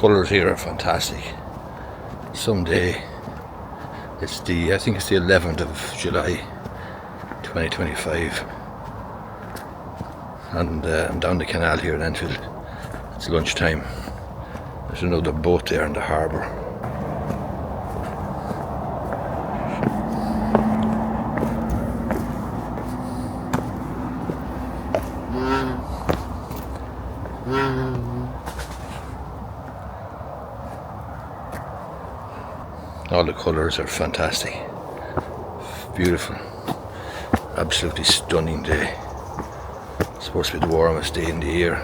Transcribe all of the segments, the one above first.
colours here are fantastic. Someday, I think it's the 11th of July 2025, and I'm down the canal here in Enfield. It's lunchtime. There's another boat there in the harbour. All the colours are fantastic. Beautiful. Absolutely stunning day. It's supposed to be the warmest day in the year.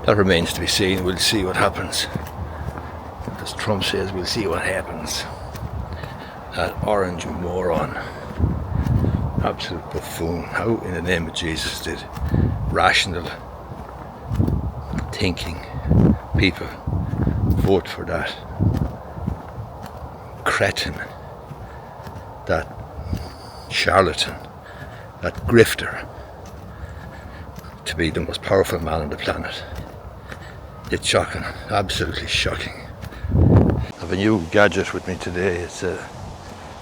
That remains to be seen. We'll see what happens. As Trump says, we'll see what happens. That orange moron. Absolute buffoon. How in the name of Jesus did rational thinking people vote for that cretin, that charlatan, that grifter to be the most powerful man on the planet? It's shocking, absolutely shocking. I have a new gadget with me today. It's a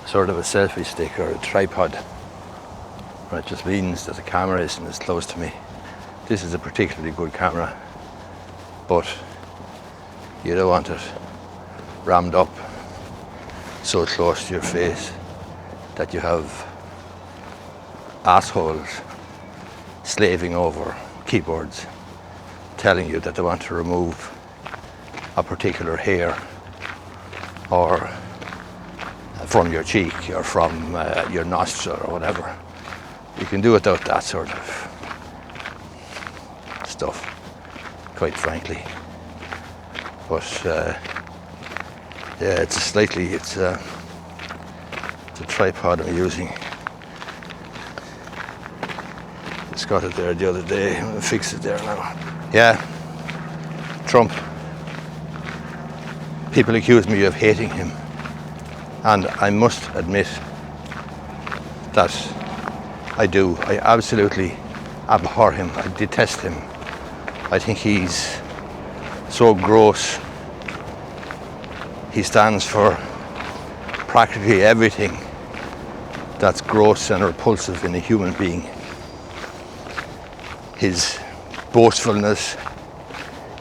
sort of a selfie stick or a tripod. It just means that the camera isn't as close to me. This is a particularly good camera, but you don't want it rammed up so close to your face that you have assholes slaving over keyboards telling you that they want to remove a particular hair or from your cheek or from your nostril or whatever. You can do without that sort of stuff, quite frankly. But yeah, it's a tripod I'm using. Just got it there the other day. I'm gonna fix it there now. Yeah, Trump. People accuse me of hating him, and I must admit that I do. I absolutely abhor him. I detest him. I think he's so gross. He stands for practically everything that's gross and repulsive in a human being. His boastfulness,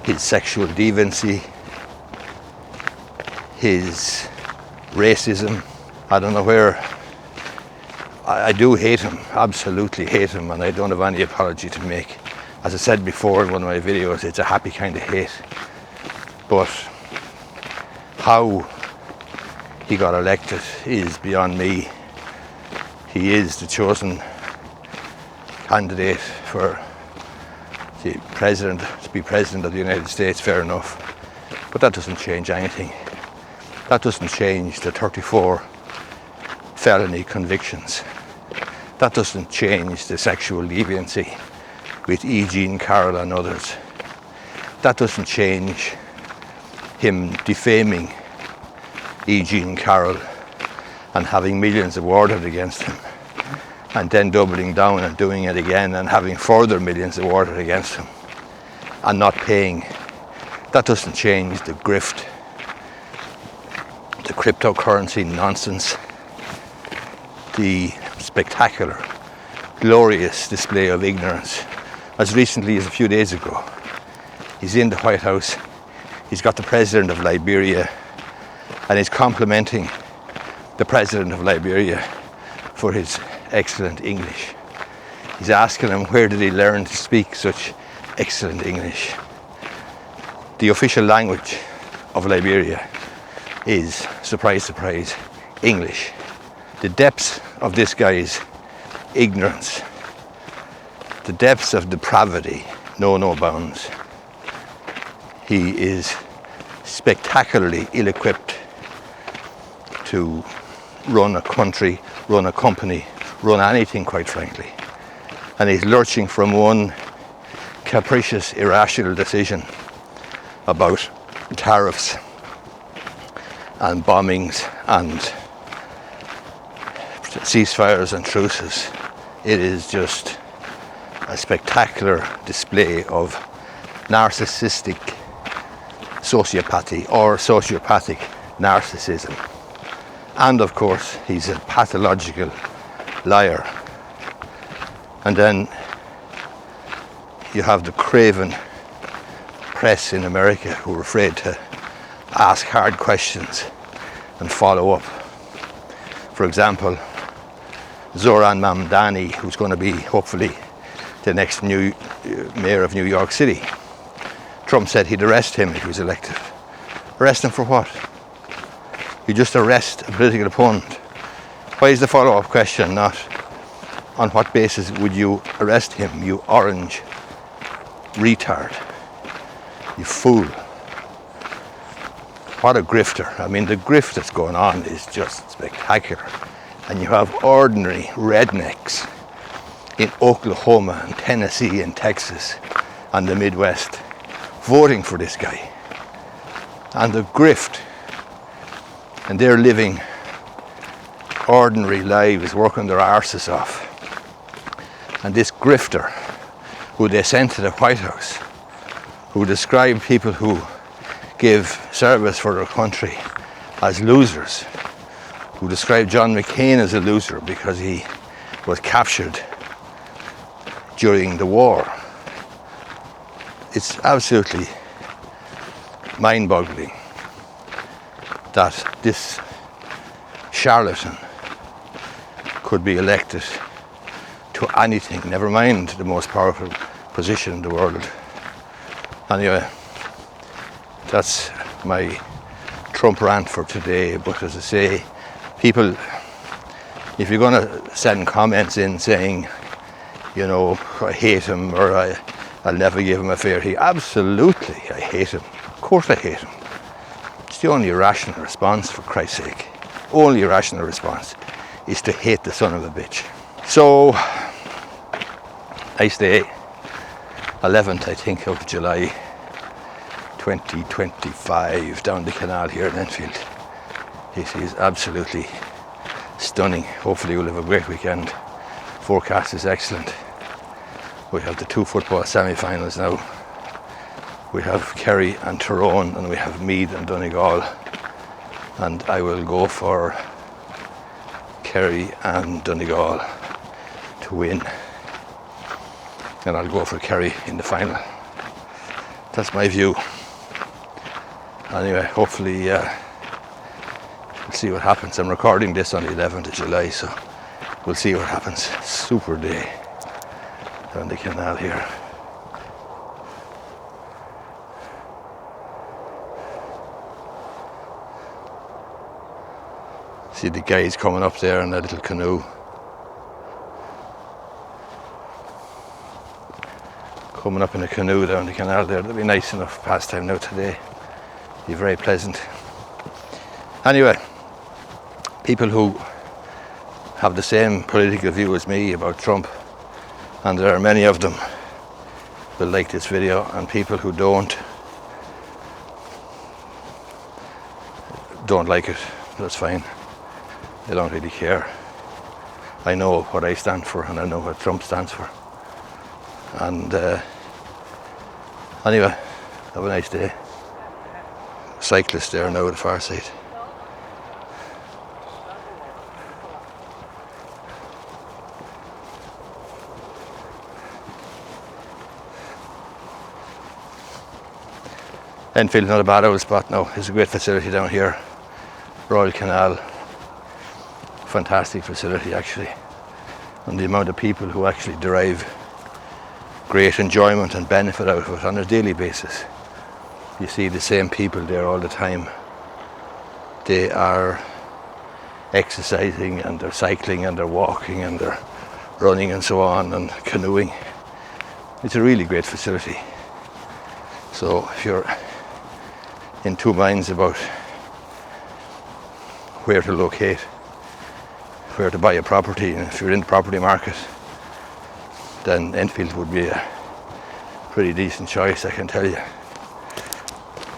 his sexual deviancy, his racism. I don't know where. I do hate him, absolutely hate him, and I don't have any apology to make. As I said before in one of my videos, it's a happy kind of hate. But how he got elected is beyond me. He is the chosen candidate for the president, to be president of the United States, fair enough. But that doesn't change anything. That doesn't change the 34 felony convictions. That doesn't change the sexual deviancy with E. Jean Carroll and others. That doesn't change him defaming E. Jean Carroll and having millions awarded against him, and then doubling down and doing it again and having further millions awarded against him and not paying. That doesn't change the grift, the cryptocurrency nonsense, the spectacular, glorious display of ignorance. As recently as a few days ago, he's in the White House, he's got the president of Liberia, and he's complimenting the president of Liberia for his excellent English. He's asking him where did he learn to speak such excellent English. The official language of Liberia is, surprise, surprise, English. The depths of this guy's ignorance, the depths of depravity know no bounds. He is spectacularly ill-equipped to run a country, run a company, run anything, quite frankly. And he's lurching from one capricious, irrational decision about tariffs and bombings and ceasefires and truces. It is just a spectacular display of narcissistic sociopathy or sociopathic narcissism. And of course, he's a pathological liar. And then you have the craven press in America who are afraid to ask hard questions and follow up. For example, Zoran Mamdani, who's going to be hopefully the next new mayor of New York City. Trump said he'd arrest him if he was elected. Arrest him for what? You just arrest a political opponent. Why is the follow-up question not on what basis would you arrest him, you orange retard, you fool? What a grifter. I mean, the grift that's going on is just spectacular. And you have ordinary rednecks in Oklahoma and Tennessee and Texas and the Midwest voting for this guy. And the grift. And they're living ordinary lives, working their arses off. And this grifter, who they sent to the White House, who described people who give service for their country as losers, who described John McCain as a loser because he was captured during the war. It's absolutely mind-boggling that this charlatan could be elected to anything, never mind the most powerful position in the world. Anyway, that's my Trump rant for today. But as I say, people, if you're going to send comments in saying, you know, I hate him, or I'll never give him a fair hearing, absolutely I hate him. Of course I hate him. It's the only rational response, for Christ's sake. Only rational response is to hate the son of a bitch. So, nice day, 11th I think of July 2025, down the canal here in Enfield. It is absolutely stunning. Hopefully we'll have a great weekend. Forecast is excellent. We have the 2 football semi-finals now. We have Kerry and Tyrone, and we have Meath and Donegal. And I will go for Kerry and Donegal to win. And I'll go for Kerry in the final. That's my view. Anyway, hopefully we'll see what happens. I'm recording this on the 11th of July, so we'll see what happens. Super day down the canal here. See the guys coming up there in a little canoe. Coming up in a canoe down the canal there. That'll be nice enough pastime now today. Be very pleasant. Anyway, people who have the same political view as me about Trump, and there are many of them, will like this video, and people who don't like it. That's fine. They don't really care. I know what I stand for, and I know what Trump stands for. And anyway, have a nice day. Cyclists there now at the far side. Enfield's not a bad old spot now. It's a great facility down here. Royal Canal. Fantastic facility actually. And the amount of people who actually derive great enjoyment and benefit out of it on a daily basis. You see the same people there all the time. They are exercising, and they're cycling, and they're walking, and they're running and so on, and canoeing. It's a really great facility. So if you're in two minds about where to locate, where to buy a property, and if you're in the property market, then Enfield would be a pretty decent choice, I can tell you.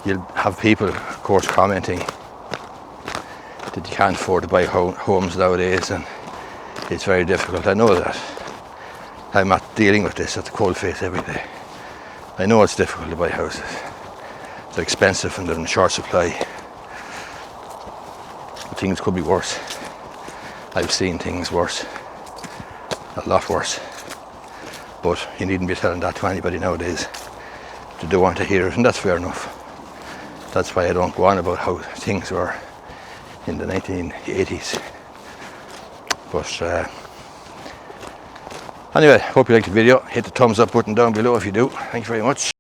You'll have people, of course, commenting that you can't afford to buy homes nowadays, and it's very difficult. I know that. I'm not dealing with this at the coalface every day. I know it's difficult to buy houses. They're expensive and they're in short supply. But things could be worse. I've seen things worse, a lot worse. But you needn't be telling that to anybody nowadays. They don't want to hear it, and that's fair enough. That's why I don't go on about how things were in the 1980s. But anyway, hope you liked the video. Hit the thumbs up button down below if you do. Thank you very much.